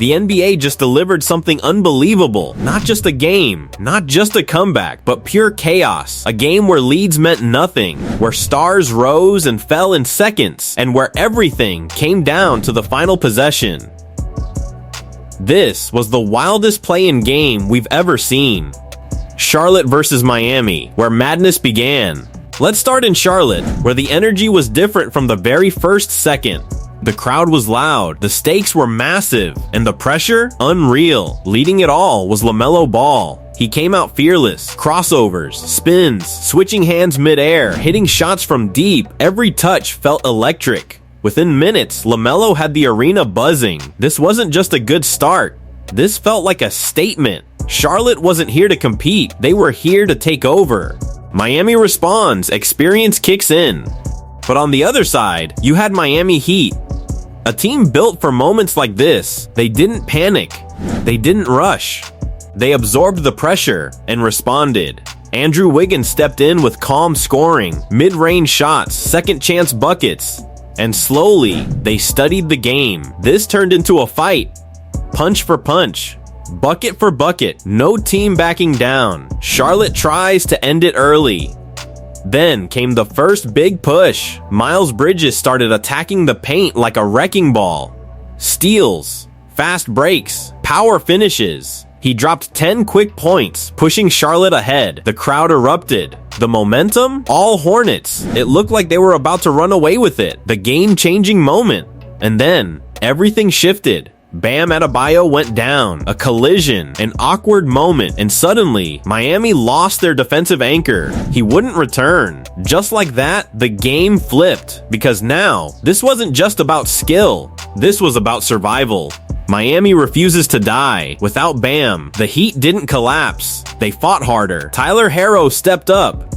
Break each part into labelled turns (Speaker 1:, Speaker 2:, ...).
Speaker 1: The NBA just delivered something unbelievable. Not just a game, not just a comeback, but pure chaos. A game where leads meant nothing, where stars rose and fell in seconds, and where everything came down to the final possession. This was the wildest play-in game we've ever seen. Charlotte versus Miami, where madness began. Let's start in Charlotte, where the energy was different from the very first second. The crowd was loud, the stakes were massive, and the pressure, unreal. Leading it all was LaMelo Ball. He came out fearless, crossovers, spins, switching hands mid-air, hitting shots from deep. Every touch felt electric. Within minutes, LaMelo had the arena buzzing. This wasn't just a good start. This felt like a statement. Charlotte wasn't here to compete, they were here to take over. Miami responds, experience kicks in. But on the other side, you had Miami Heat. A team built for moments like this. They didn't panic. They didn't rush. They absorbed the pressure and responded. Andrew Wiggins stepped in with calm scoring, mid-range shots, second-chance buckets. And slowly, they studied the game. This turned into a fight. Punch for punch. Bucket for bucket. No team backing down. Charlotte tries to end it early. Then came the first big push. Miles Bridges started attacking the paint like a wrecking ball. Steals, fast breaks, power finishes. He dropped 10 quick points, pushing Charlotte ahead. The crowd erupted. The momentum? All Hornets. It looked like they were about to run away with it. The game-changing moment. And then, everything shifted. Bam Adebayo went down, a collision, an awkward moment, and suddenly, Miami lost their defensive anchor. He wouldn't return. Just like that, the game flipped, because now, this wasn't just about skill, this was about survival. Miami refuses to die. Without Bam, the Heat didn't collapse. They fought harder. Tyler Herro stepped up,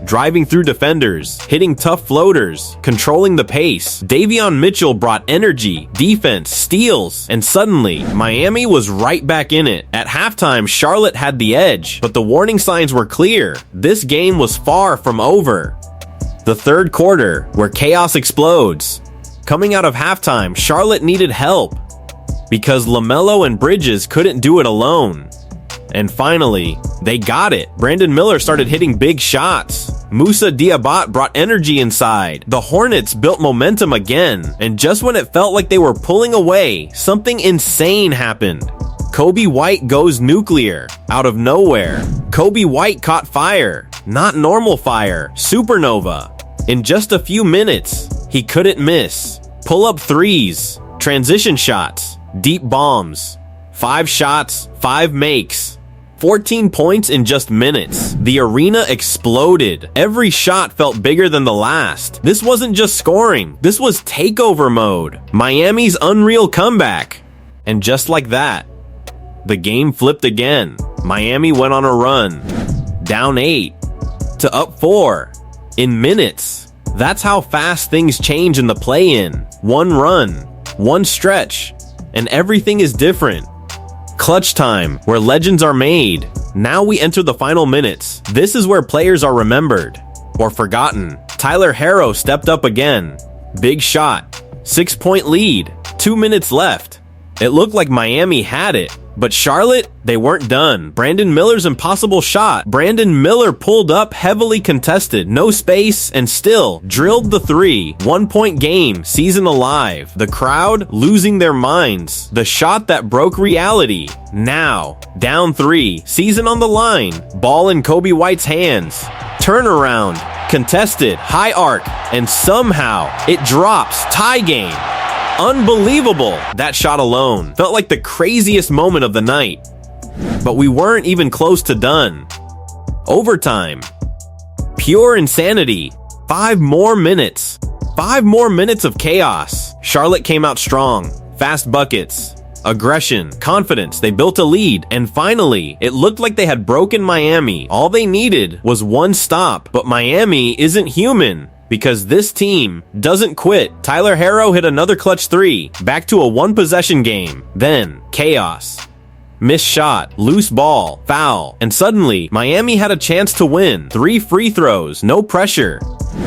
Speaker 1: driving through defenders, hitting tough floaters, controlling the pace. Davion Mitchell brought energy, defense, steals, and suddenly, Miami was right back in it. At halftime, Charlotte had the edge, but the warning signs were clear. This game was far from over. The third quarter, where chaos explodes. Coming out of halftime, Charlotte needed help, because LaMelo and Bridges couldn't do it alone. And finally, they got it. Brandon Miller started hitting big shots. Moussa Diabat brought energy inside. The Hornets built momentum again. And just when it felt like they were pulling away, something insane happened. Kobe White goes nuclear. Out of nowhere, Kobe White caught fire. Not normal fire, supernova. In just a few minutes, he couldn't miss. Pull-up threes, transition shots, deep bombs. 5 shots, 5 makes. 14 points in just minutes. The arena exploded. Every shot felt bigger than the last. This wasn't just scoring. This was takeover mode. Miami's unreal comeback. And just like that, the game flipped again. Miami went on a run. Down 8 to up 4 in minutes. That's how fast things change in the play-in. One run, one stretch, and everything is different. Clutch time, where legends are made. Now we enter the final minutes. This is where players are remembered or forgotten. Tyler Herro stepped up again. Big shot. 6-point lead. 2 minutes left. It looked like Miami had it, but Charlotte, they weren't done. Brandon Miller's impossible shot. Brandon Miller pulled up, heavily contested, no space, and still drilled the 3. 1-point game, season alive. The crowd losing their minds. The shot that broke reality. Now, down 3, season on the line. Ball in Kobe White's hands. Turnaround, contested, high arc, and somehow it drops. Tie game. Unbelievable! That shot alone felt like the craziest moment of the night. But we weren't even close to done. Overtime. Pure insanity. 5 more minutes. 5 more minutes of chaos. Charlotte came out strong. Fast buckets. Aggression. Confidence. They built a lead. And finally, it looked like they had broken Miami. All they needed was one stop. But Miami isn't human, because this team doesn't quit. Tyler Herro hit another clutch 3, back to a 1-possession game. Then, chaos. Missed shot, loose ball, foul, and suddenly, Miami had a chance to win. 3 free throws, no pressure.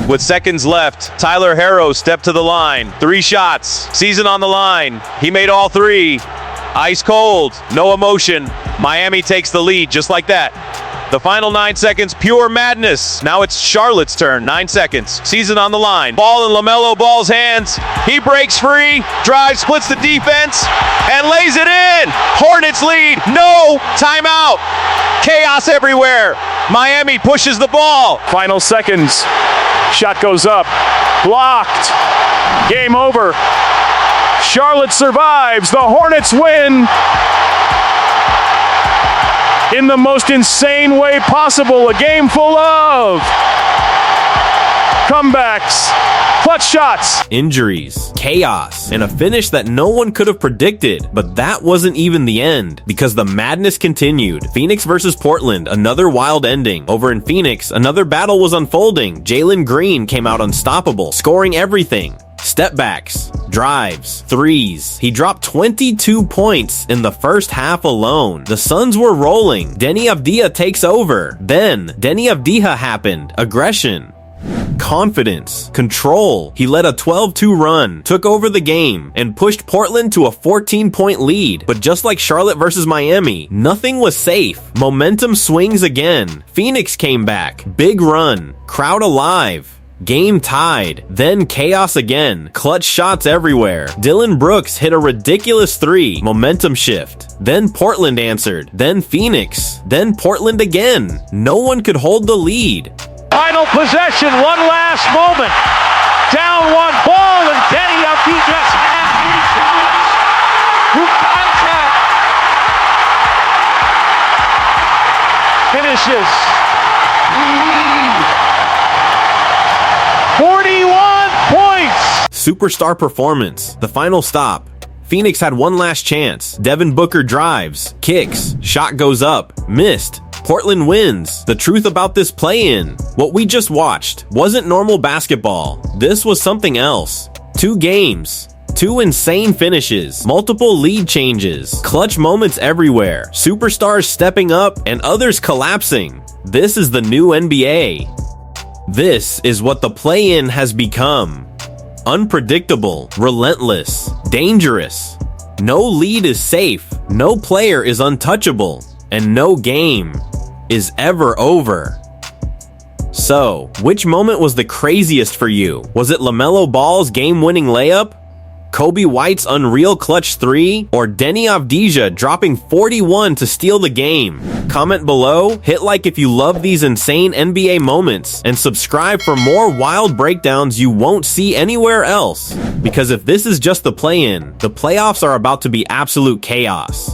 Speaker 2: With seconds left, Tyler Herro stepped to the line. 3 shots, season on the line. He made all 3. Ice cold, no emotion. Miami takes the lead just like that. The final 9 seconds, pure madness. Now it's Charlotte's turn, 9 seconds. Season on the line. Ball in LaMelo Ball's hands. He breaks free, drives, splits the defense, and lays it in. Hornets lead, no timeout. Chaos everywhere. Miami pushes the ball.
Speaker 3: Final seconds. Shot goes up. Blocked. Game over. Charlotte survives. The Hornets win in the most insane way possible. A game full of comebacks, clutch shots,
Speaker 1: injuries, chaos, and a finish that no one could have predicted. But that wasn't even the end, because the madness continued. Phoenix versus Portland, another wild ending. Over in Phoenix, another battle was unfolding. Jalen Green came out unstoppable, scoring everything. Step backs, drives, threes. He dropped 22 points in the first half alone. The Suns were rolling. Deni Avdija takes over. Then, Deni Avdija happened. Aggression, confidence, control. He led a 12-2 run, took over the game, and pushed Portland to a 14-point lead. But just like Charlotte versus Miami, nothing was safe. Momentum swings again. Phoenix came back. Big run. Crowd alive. Game tied, then chaos again. Clutch shots everywhere. Dylan Brooks hit a ridiculous 3. Momentum shift. Then Portland answered. Then Phoenix. Then Portland again. No one could hold the lead.
Speaker 4: Final possession, one last moment. Down one ball, and Deni Avdija who finishes. 41 points!
Speaker 1: Superstar performance. The final stop. Phoenix had one last chance. Devin Booker drives, kicks, shot goes up, missed. Portland wins. The truth about this play-in. What we just watched wasn't normal basketball. This was something else. 2 games. 2 insane finishes, multiple lead changes, clutch moments everywhere, superstars stepping up and others collapsing. This is the new NBA. This is what the play-in has become. Unpredictable, relentless, dangerous. No lead is safe, no player is untouchable, and no game is ever over. So, which moment was the craziest for you? Was it LaMelo Ball's game-winning layup? Kobe White's unreal clutch 3, or Deni Avdija dropping 41 to steal the game? Comment below, hit like if you love these insane NBA moments, and subscribe for more wild breakdowns you won't see anywhere else. Because if this is just the play-in, the playoffs are about to be absolute chaos.